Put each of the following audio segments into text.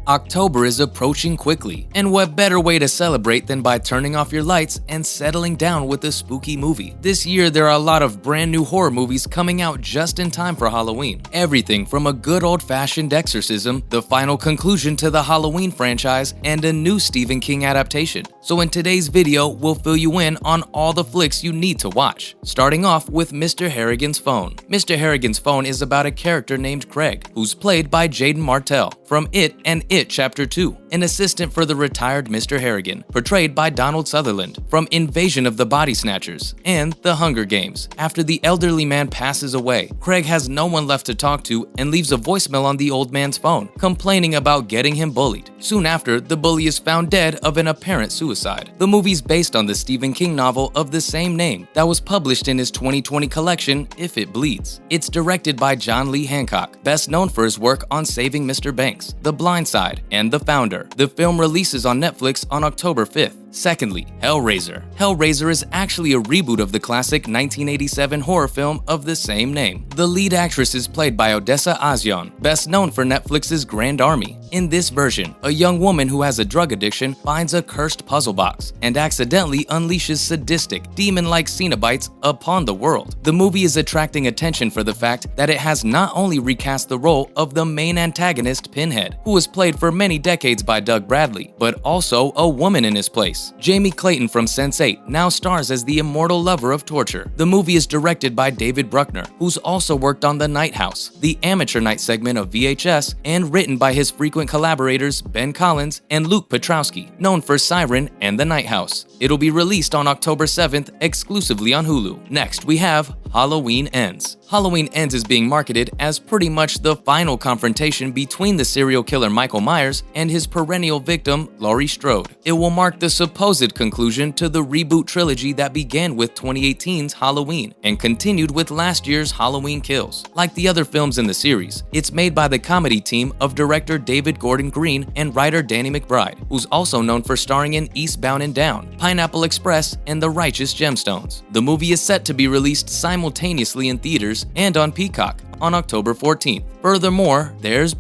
October is approaching quickly, and what better way to celebrate than by turning off your lights and settling down with a spooky movie. This year there are a lot of brand new horror movies coming out just in time for Halloween. Everything from a good old-fashioned exorcism, the final conclusion to the Halloween franchise, and a new Stephen King adaptation. So in today's video, we'll fill you in on all the flicks you need to watch. Starting off with Mr. Harrigan's Phone. Mr. Harrigan's Phone is about a character named Craig, who's played by Jaden Martell from It and It Chapter 2, an assistant for the retired Mr. Harrigan, portrayed by Donald Sutherland from Invasion of the Body Snatchers and The Hunger Games. After the elderly man passes away, Craig has no one left to talk to and leaves a voicemail on the old man's phone, complaining about getting him bullied. Soon after, the bully is found dead of an apparent suicide. The movie's based on the Stephen King novel of the same name that was published in his 2020 collection, If It Bleeds. It's directed by John Lee Hancock, best known for his work on Saving Mr. Banks, The Blind Side, and The Founder. The film releases on Netflix on October 5th. Secondly, Hellraiser. Hellraiser is actually a reboot of the classic 1987 horror film of the same name. The lead actress is played by Odessa A'zion, best known for Netflix's Grand Army. In this version, a young woman who has a drug addiction finds a cursed puzzle box and accidentally unleashes sadistic, demon-like Cenobites upon the world. The movie is attracting attention for the fact that it has not only recast the role of the main antagonist, Pinhead, who was played for many decades by Doug Bradley, but also a woman in his place. Jamie Clayton from Sense8 now stars as the immortal lover of torture. The movie is directed by David Bruckner, who's also worked on The Night House, the amateur night segment of VHS, and written by his frequent collaborators Ben Collins and Luke Petrowski, known for Siren and The Night House. It'll be released on October 7th exclusively on Hulu. Next, we have Halloween Ends. Halloween Ends is being marketed as pretty much the final confrontation between the serial killer Michael Myers and his perennial victim, Laurie Strode. It will mark the supposed conclusion to the reboot trilogy that began with 2018's Halloween and continued with last year's Halloween Kills. Like the other films in the series, it's made by the comedy team of director David Gordon Green and writer Danny McBride, who's also known for starring in Eastbound and Down, Pineapple Express, and The Righteous Gemstones. The movie is set to be released simultaneously in theaters and on Peacock on October 14th. Furthermore, there's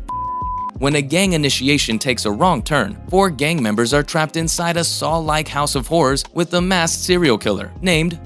when a gang initiation takes a wrong turn, 4 gang members are trapped inside a Saw-like house of horrors with a masked serial killer named.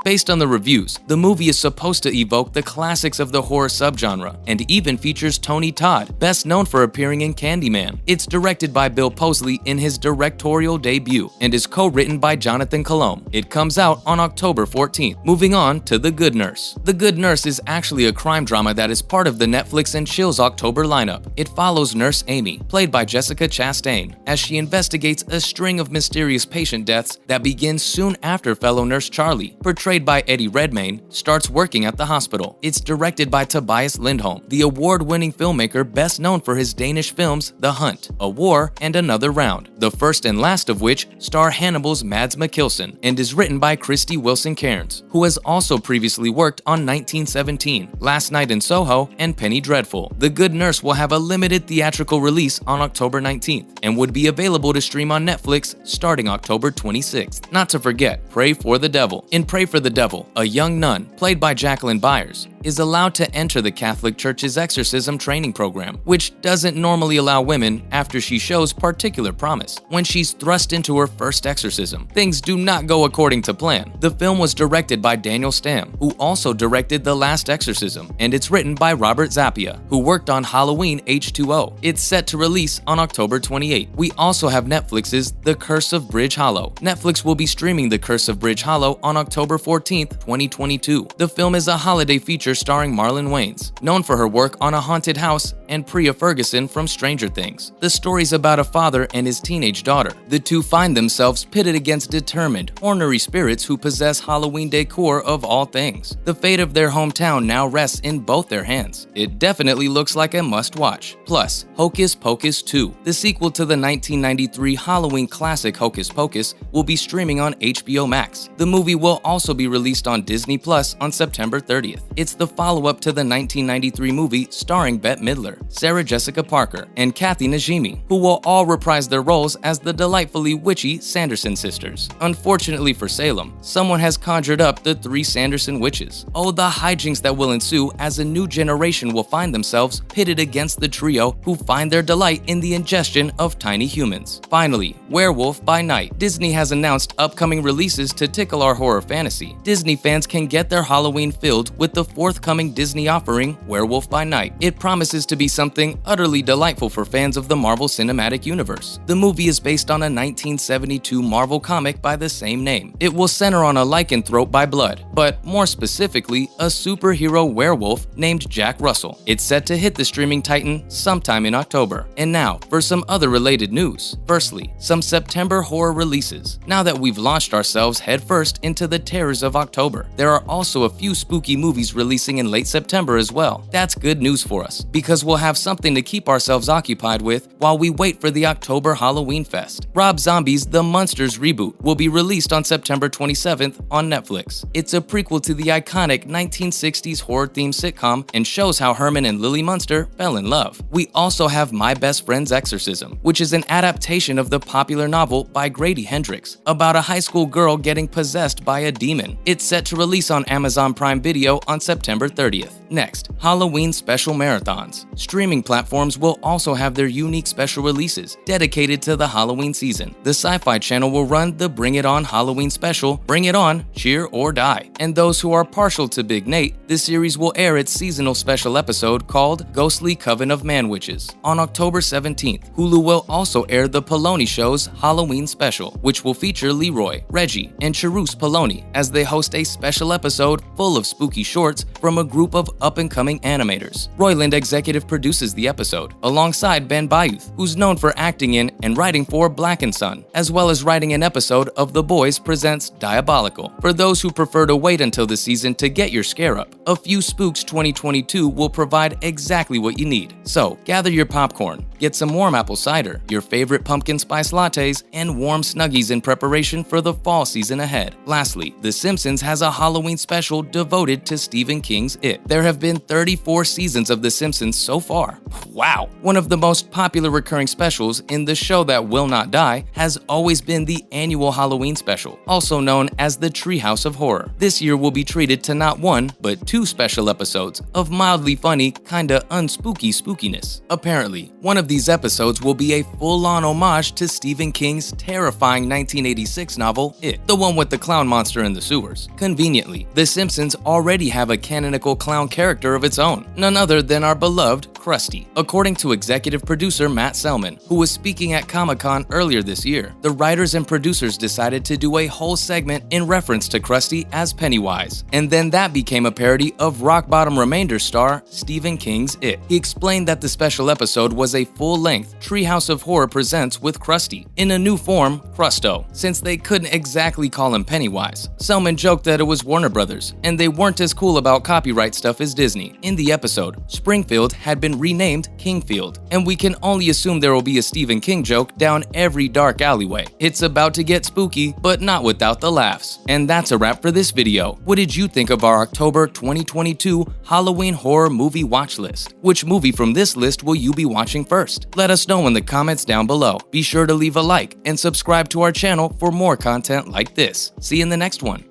Based on the reviews, the movie is supposed to evoke the classics of the horror subgenre and even features Tony Todd, best known for appearing in Candyman. It's directed by Bill Posley in his directorial debut and is co-written by Jonathan Colomb. It comes out on October 14th. Moving on to The Good Nurse. The Good Nurse is actually a crime drama that is part of the Netflix and Chill's October lineup. It follows Nurse Amy, played by Jessica Chastain, as she investigates a string of mysterious patient deaths that begins soon after fellow nurse Charlie, portrayed by Eddie Redmayne, starts working at the hospital. It's directed by Tobias Lindholm, the award-winning filmmaker best known for his Danish films The Hunt, A War, and Another Round, the first and last of which star Hannibal's Mads Mikkelsen and is written by Christy Wilson Cairns, who has also previously worked on 1917, Last Night in Soho, and Penny Dreadful. The Good Nurse will have a limited theatrical release on October 19th and would be available to stream on Netflix starting October 26th. Not to forget, Pray for the Devil. In Pray for the Devil, a young nun, played by Jacqueline Byers, is allowed to enter the Catholic Church's exorcism training program, which doesn't normally allow women after she shows particular promise. When she's thrust into her first exorcism, things do not go according to plan. The film was directed by Daniel Stamm, who also directed The Last Exorcism, and it's written by Robert Zappia, who worked on Halloween H2O. It's set to release on October 28. We also have Netflix's The Curse of Bridge Hollow. Netflix will be streaming The Curse of Bridge Hollow on October 14th, 2022. The film is a holiday feature starring Marlon Wayans, known for her work on A Haunted House and Priya Ferguson from Stranger Things. The story's about a father and his teenage daughter. The two find themselves pitted against determined, ornery spirits who possess Halloween decor of all things. The fate of their hometown now rests in both their hands. It definitely looks like a must-watch. Plus, Hocus Pocus 2, the sequel to the 1993 Halloween classic Hocus Pocus, will be streaming on HBO Max. The movie will also be released on Disney Plus on September 30th. It's the follow-up to the 1993 movie starring Bette Midler, Sarah Jessica Parker, and Kathy Najimy, who will all reprise their roles as the delightfully witchy Sanderson sisters. Unfortunately for Salem, someone has conjured up the 3 Sanderson witches. Oh, the hijinks that will ensue as a new generation will find themselves pitted against the trio who find their delight in the ingestion of tiny humans. Finally, Werewolf by Night. Disney has announced upcoming releases to tickle our horror fantasy. Disney fans can get their Halloween filled with the forthcoming Disney offering, Werewolf by Night. It promises to be something utterly delightful for fans of the Marvel Cinematic Universe. The movie is based on a 1972 Marvel comic by the same name. It will center on a lycanthrope by blood, but more specifically, a superhero werewolf named Jack Russell. It's set to hit the streaming titan sometime in October. And now, for some other related news. Firstly, some September horror releases. Now that we've launched ourselves headfirst into the terrors of October, there are also a few spooky movies releasing in late September as well. That's good news for us, because we'll have something to keep ourselves occupied with while we wait for the October Halloween Fest. Rob Zombie's The Munsters reboot will be released on September 27th on Netflix. It's a prequel to the iconic 1960s horror-themed sitcom and shows how Herman and Lily Munster fell in love. We also have My Best Friend's Exorcism, which is an adaptation of the popular novel by Grady Hendrix about a high school girl getting possessed by a demon. It's set to release on Amazon Prime Video on September 30th. Next, Halloween special marathons. Streaming platforms will also have their unique special releases dedicated to the Halloween season. The Sci-Fi Channel will run the Bring It On Halloween special, Bring It On, Cheer or Die. And those who are partial to Big Nate, the series will air its seasonal special episode called Ghostly Coven of Man-Witches. On October 17th, Hulu will also air the Poloni Show's Halloween special, which will feature Leroy, Reggie, and Charisse Poloni as they host a special episode full of spooky shorts from a group of up-and-coming animators. Roiland executive produces the episode, alongside Ben Bayouth, who's known for acting in and writing for Black & Son, as well as writing an episode of The Boys Presents Diabolical. For those who prefer to wait until the season to get your scare up, A Few Spooks 2022 will provide exactly what you need. So, gather your popcorn, get some warm apple cider, your favorite pumpkin spice lattes, and warm snuggies in preparation for the fall season ahead. Lastly, The Simpsons has a Halloween special devoted to Stephen King's It. There have been 34 seasons of The Simpsons so far. Wow! One of the most popular recurring specials in The Show That Will Not Die has always been the annual Halloween special, also known as the Treehouse of Horror. This year will be treated to not one, but 2 special episodes of mildly funny, kinda unspooky spookiness. Apparently, one of these episodes will be a full-on homage to Stephen King's terrifying 1986 novel, It, the one with the clown monster in the sewers. Conveniently, The Simpsons already have a canonical clown character of its own, none other than our beloved Krusty. According to executive producer Matt Selman, who was speaking at Comic-Con earlier this year, the writers and producers decided to do a whole segment in reference to Krusty as Pennywise, and then that became a parody of Rock Bottom Remainder star Stephen King's It. He explained that the special episode was a full-length Treehouse of Horror presents with Krusty, in a new form, Krusto, since they couldn't exactly call him Pennywise. Selman joked that it was Warner Brothers, and they weren't as cool about copyright stuff as Disney. In the episode, Springfield had been renamed Kingfield, and we can only assume there will be a Stephen King joke down every dark alleyway. It's about to get spooky, but not without the laughs. And that's a wrap for this video. What did you think of our October 2022 Halloween horror movie watch list? Which movie from this list will you be watching first? Let us know in the comments down below. Be sure to leave a like and subscribe to our channel for more content like this. See you in the next one.